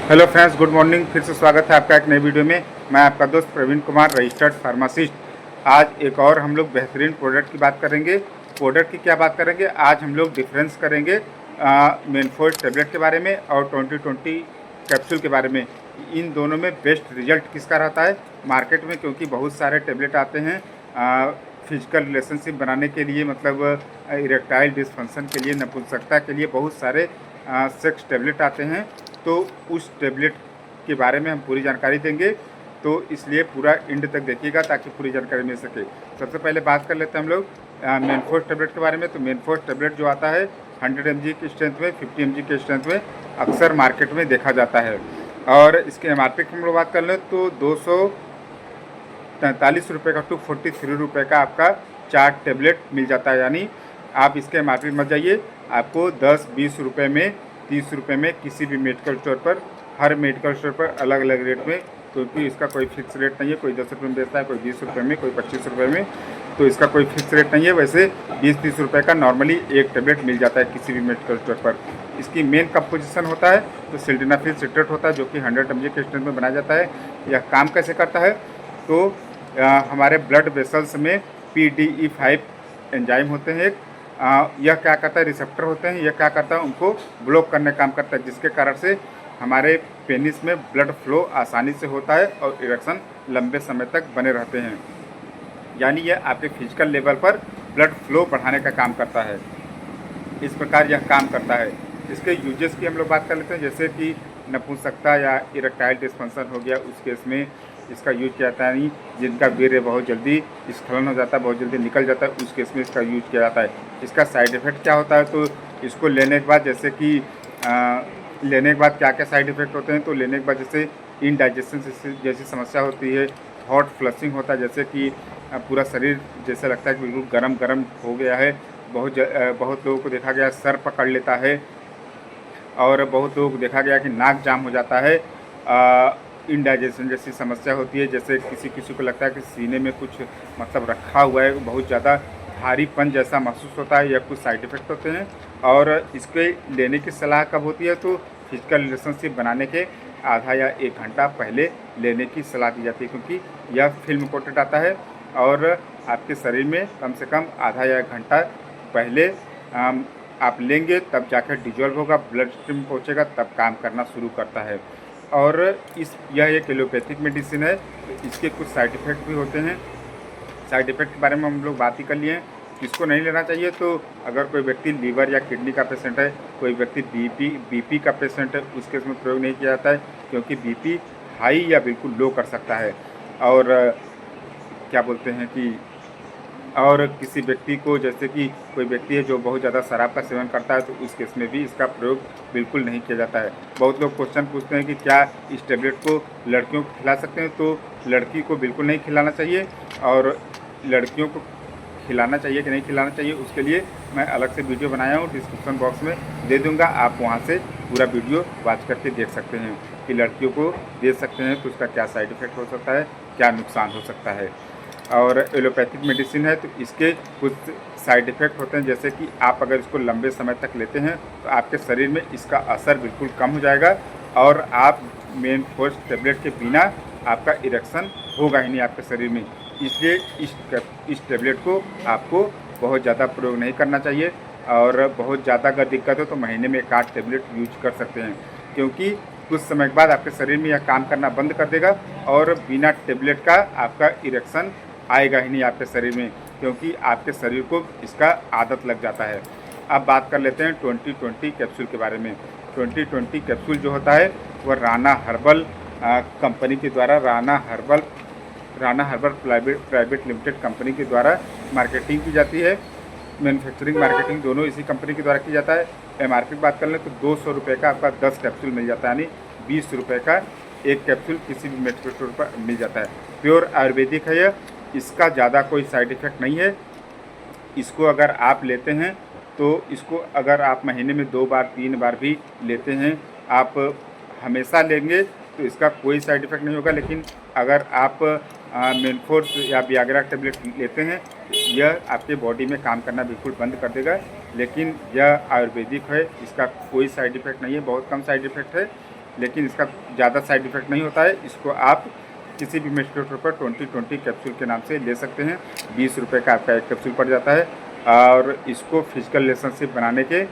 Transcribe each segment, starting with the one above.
Hello friends, good morning. फिर से स्वागत है आपका एक नई वीडियो में। मैं आपका दोस्त प्रवीण कुमार, रजिस्टर्ड फार्मासिस्ट। आज एक और हम लोग बेहतरीन प्रोडक्ट की बात करेंगे। प्रोडक्ट की क्या बात करेंगे? आज हम लोग डिफरेंस करेंगे मेनफोर्स टेबलेट के बारे में और 2020 कैप्सूल के बारे में। इन दोनों में बेस्ट रिजल्ट किसका रहता है मार्केट में, क्योंकि बहुत सारे टेबलेट आते हैं फिजिकल रिलेशनशिप बनाने के लिए, मतलब इरेक्टाइल डिसफंक्शन के लिए, नपुंसकता के लिए बहुत सारे सेक्स टेबलेट आते हैं। तो उस टेबलेट के बारे में हम पूरी जानकारी देंगे, तो इसलिए पूरा एंड तक देखिएगा ताकि पूरी जानकारी मिल सके। सबसे पहले बात कर लेते हैं हम लोग मेनफोर्स टेबलेट के बारे में। तो मेनफोर्स टेबलेट जो आता है 100 mg की स्ट्रेंथ में, 50 mg के स्ट्रेंथ में अक्सर मार्केट में देखा जाता है। और इसके MRP की हम लोग बात कर लें तो 243 रुपये का 243 रुपये का आपका 4 टेबलेट मिल जाता है। यानी आप इसके MRP मत जाइए, आपको 10-20 रुपये में, 30 रुपये में किसी भी मेडिकल स्टोर पर, हर मेडिकल स्टोर पर अलग अलग रेट में, क्योंकि इसका कोई फिक्स रेट नहीं है। कोई 10 रुपये में बेचता है, कोई 20 रुपये में, कोई 25 रुपये में, तो इसका कोई फिक्स रेट नहीं है। वैसे 20-30 रुपये का नॉर्मली एक टेबलेट मिल जाता है किसी भी मेडिकल स्टोर पर। इसकी मेन कंपोजिशन होता है तो सिल्डेनाफिल सिट्रेट होता है, जो कि 100 mg के स्ट्रेंथ में बनाया जाता है। यह काम कैसे करता है? तो हमारे ब्लड वेसल्स में PDE5 एंजाइम होते हैं। यह क्या करता है? रिसेप्टर होते हैं। यह क्या करता है? उनको ब्लॉक करने का काम करता है, जिसके कारण से हमारे पेनिस में ब्लड फ्लो आसानी से होता है और इरेक्शन लंबे समय तक बने रहते हैं। यानी यह आपके फिजिकल लेवल पर ब्लड फ्लो बढ़ाने का काम करता है। इस प्रकार यह काम करता है। इसके यूजेस की हम लोग बात कर लेते हैं, जैसे कि नपुंसकता या इरेक्टाइल डिस्फंक्शन हो गया, उस केस में इसका यूज किया जाता है। नहीं, जिनका वीर्य बहुत जल्दी स्खलन हो जाता है, बहुत जल्दी निकल जाता है, उस केस में इसका यूज किया जाता है। इसका साइड इफ़ेक्ट क्या होता है? तो इसको लेने के बाद, जैसे कि लेने के बाद क्या क्या साइड इफ़ेक्ट होते हैं? तो लेने के बाद जैसे इनडाइजेशन जैसी समस्या होती है, हॉट फ्लशिंग होता है, जैसे कि पूरा शरीर जैसे लगता है कि बिल्कुल गरम गरम हो गया है। बहुत लोगों को देखा गया सर पकड़ लेता है, और बहुत लोगों को देखा गया कि नाक जाम हो जाता है। इनडाइजेशन जैसी समस्या होती है, जैसे किसी किसी को लगता है कि सीने में कुछ मतलब रखा हुआ है, बहुत ज़्यादा भारीपन जैसा महसूस होता है। यह कुछ साइड इफ़ेक्ट होते हैं। और इसके लेने की सलाह कब होती है? तो फिजिकल रिलेशनशिप बनाने के आधा या 1 घंटा पहले लेने की सलाह दी जाती है, क्योंकि यह फिल्म कोटेड आता है और आपके शरीर में कम से कम आधा या 1 घंटा पहले आप लेंगे, तब जाकर डिजॉल्व होगा, ब्लड स्ट्रीम पहुँचेगा, तब काम करना शुरू करता है। और यह एक एलोपैथिक मेडिसिन है, तो इसके कुछ साइड इफ़ेक्ट भी होते हैं। साइड इफ़ेक्ट के बारे में हम लोग बात ही कर लिए हैं। किसको नहीं लेना चाहिए? तो अगर कोई व्यक्ति लीवर या किडनी का पेशेंट है, कोई व्यक्ति बीपी का पेशेंट है, उस केस में प्रयोग नहीं किया जाता है, क्योंकि बीपी हाई या बिल्कुल लो कर सकता है। और क्या बोलते हैं कि और किसी व्यक्ति को, जैसे कि कोई व्यक्ति है जो बहुत ज़्यादा शराब का सेवन करता है, तो उस केस में भी इसका प्रयोग बिल्कुल नहीं किया जाता है। बहुत लोग क्वेश्चन पूछते हैं कि क्या इस टेबलेट को लड़कियों को खिला सकते हैं? तो लड़की को बिल्कुल नहीं खिलाना चाहिए, और लड़कियों को खिलाना चाहिए कि नहीं खिलाना चाहिए, उसके लिए मैं अलग से वीडियो बनाया हूँ, डिस्क्रिप्शन बॉक्स में दे दूँगा। आप वहाँ से पूरा वीडियो वॉच करके देख सकते हैं कि लड़कियों को दे सकते हैं तो उसका क्या साइड इफ़ेक्ट हो सकता है, क्या नुकसान हो सकता है। और एलोपैथिक मेडिसिन है, तो इसके कुछ साइड इफ़ेक्ट होते हैं, जैसे कि आप अगर इसको लंबे समय तक लेते हैं तो आपके शरीर में इसका असर बिल्कुल कम हो जाएगा, और आप मेनफोर्स टेबलेट के बिना आपका इरेक्शन होगा ही नहीं आपके शरीर में। इसलिए इस टेबलेट को आपको बहुत ज़्यादा प्रयोग नहीं करना चाहिए, और बहुत ज़्यादा अगर दिक्कत हो तो महीने में 1-8 टेबलेट यूज कर सकते हैं, क्योंकि कुछ समय के बाद आपके शरीर में यह काम करना बंद कर देगा, और बिना टेबलेट का आपका इरेक्शन आएगा ही नहीं आपके शरीर में, क्योंकि आपके शरीर को इसका आदत लग जाता है। अब बात कर लेते हैं 2020 कैप्सूल के बारे में। 2020 कैप्सूल जो होता है वह राना हर्बल कंपनी के द्वारा, Rana herbal private limited company के द्वारा मार्केटिंग की जाती है। मैन्युफैक्चरिंग मार्केटिंग दोनों इसी कंपनी के द्वारा की जाता है। MRP की बात कर लें तो 200 रुपये का आपका 10 कैप्सूल मिल जाता है, यानी 20 रुपये का एक कैप्सूल किसी भी मेडिकल स्टोर पर मिल जाता है। प्योर आयुर्वेदिक है यह, इसका ज़्यादा कोई साइड इफ़ेक्ट नहीं है। इसको अगर आप लेते हैं तो इसको अगर आप महीने में 2 बार 3 बार भी लेते हैं, आप हमेशा लेंगे तो इसका कोई साइड इफ़ेक्ट नहीं होगा। लेकिन अगर आप मेनफोर्स या वियाग्रा टेबलेट लेते हैं, यह आपके बॉडी में काम करना बिल्कुल बंद कर देगा। लेकिन यह आयुर्वेदिक है, इसका कोई साइड इफ़ेक्ट नहीं है, बहुत कम साइड इफ़ेक्ट है। लेकिन इसका ज़्यादा साइड इफ़ेक्ट नहीं होता है। इसको आप किसी भी मेडिकल स्टोर पर 20-20 कैप्सूल के नाम से ले सकते हैं। 20 रुपये का आपका एक कैप्सूल पड़ जाता है। और इसको फिजिकल रिलेशनशिप बनाने के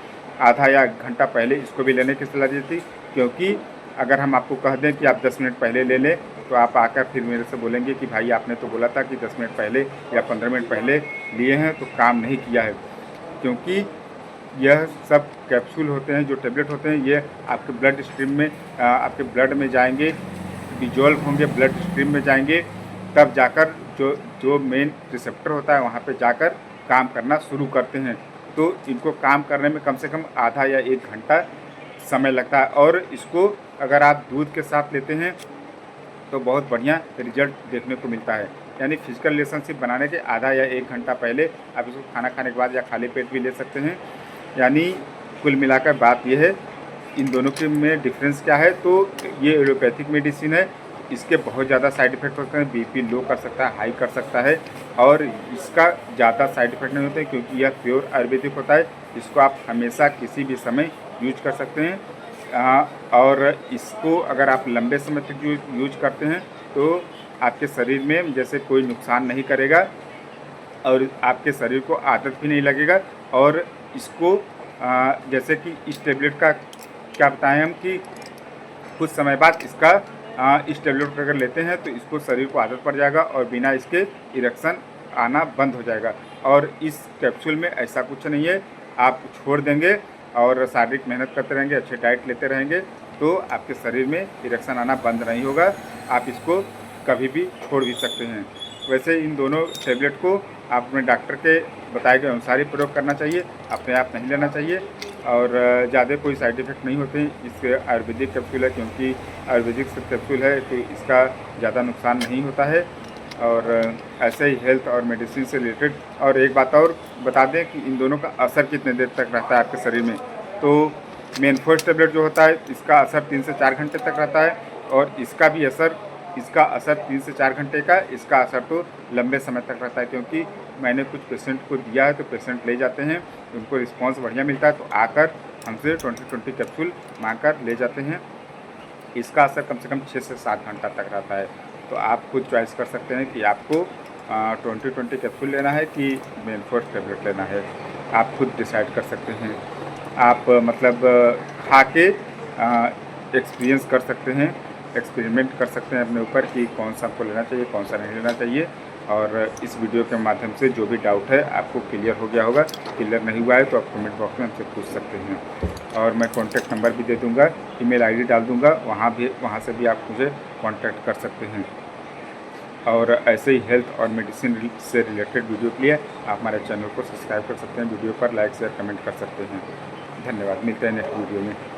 आधा या घंटा पहले इसको भी लेने की सलाह दी थी, क्योंकि अगर हम आपको कह दें कि आप 10 मिनट पहले ले लें तो आप आकर फिर मेरे से बोलेंगे कि भाई आपने तो बोला था कि 10 मिनट पहले या 15 मिनट पहले लिए हैं तो काम नहीं किया है। क्योंकि यह सब कैप्सूल होते हैं, जो टेबलेट होते हैं, ये आपके ब्लड स्ट्रीम में आपके ब्लड में जाएंगे, डिजॉल्व होंगे, ब्लड स्ट्रीम में जाएंगे, तब जाकर जो जो मेन रिसेप्टर होता है वहाँ पे जाकर काम करना शुरू करते हैं। तो इनको काम करने में कम से कम आधा या 1 घंटा समय लगता है। और इसको अगर आप दूध के साथ लेते हैं तो बहुत बढ़िया रिजल्ट देखने को मिलता है। यानी फिजिकल रिलेशनशिप बनाने के आधा या 1 घंटा पहले आप इसको खाना खाने के बाद या खाली पेट भी ले सकते हैं। यानी कुल मिलाकर बात यह है, इन दोनों के में डिफरेंस क्या है। तो ये एलोपैथिक मेडिसिन है, इसके बहुत ज़्यादा साइड इफ़ेक्ट होते हैं। बीपी लो कर सकता है, हाई कर सकता है, और इसका ज़्यादा साइड इफ़ेक्ट नहीं होते क्योंकि यह प्योर आयुर्वेदिक होता है। इसको आप हमेशा किसी भी समय यूज कर सकते हैं। और इसको अगर आप लंबे समय तक यूज करते हैं तो आपके शरीर में जैसे कोई नुकसान नहीं करेगा और आपके शरीर को आदत भी नहीं लगेगा। और इसको जैसे कि इस टेबलेट का क्या बताएं हम कि कुछ समय बाद इस टेबलेट को अगर लेते हैं तो इसको शरीर को आदत पड़ जाएगा और बिना इसके इरेक्शन आना बंद हो जाएगा। और इस कैप्सूल में ऐसा कुछ नहीं है, आप छोड़ देंगे और शारीरिक मेहनत करते रहेंगे, अच्छे डाइट लेते रहेंगे तो आपके शरीर में इरेक्शन आना बंद नहीं होगा। आप इसको कभी भी छोड़ भी सकते हैं। वैसे इन दोनों टेबलेट को आप अपने डॉक्टर के बताए गए अनुसार ही प्रयोग करना चाहिए, अपने आप नहीं लेना चाहिए। और ज़्यादा कोई साइड इफ़ेक्ट नहीं होते हैं। इससे आयुर्वेदिक कैप्सूल है, क्योंकि आयुर्वेदिक सब कैप्सूल है तो इसका ज़्यादा नुकसान नहीं होता है। और ऐसे ही हेल्थ और मेडिसिन से रिलेटेड और एक बात और बता दें कि इन दोनों का असर कितने देर तक रहता है आपके शरीर में। तो मेनफोर्स टेबलेट जो होता है इसका असर 3 से 4 घंटे तक रहता है, और इसका असर 3 से 4 घंटे का, इसका असर तो लंबे समय तक रहता है। क्योंकि मैंने कुछ पेशेंट को दिया है तो पेशेंट ले जाते हैं, उनको रिस्पांस बढ़िया मिलता है तो आकर हमसे 20-20 कैप्सूल मांग कर ले जाते हैं। इसका असर कम से कम 6 से 7 घंटा तक रहता है। तो आप खुद चॉइस कर सकते हैं कि आपको 20-20 कैप्सूल लेना है कि मेनफोर्स टेबलेट लेना है। आप खुद डिसाइड कर सकते हैं। आप मतलब खा के एक्सपीरियंस कर सकते हैं, एक्सपेरिमेंट कर सकते हैं अपने ऊपर कि कौन सा आपको लेना चाहिए, कौन सा नहीं लेना चाहिए। और इस वीडियो के माध्यम से जो भी डाउट है आपको क्लियर हो गया होगा। क्लियर नहीं हुआ है तो आप कमेंट बॉक्स में हमसे पूछ सकते हैं। और मैं कॉन्टैक्ट नंबर भी दे दूँगा, ईमेल आईडी डाल दूँगा, वहाँ से भी आप मुझे कॉन्टैक्ट कर सकते हैं। और ऐसे ही हेल्थ और मेडिसिन से रिलेटेड वीडियो के लिए आप हमारे चैनल को सब्सक्राइब कर सकते हैं, वीडियो पर लाइक शेयर कमेंट कर सकते हैं। धन्यवाद, मिलते हैं नेक्स्ट वीडियो में।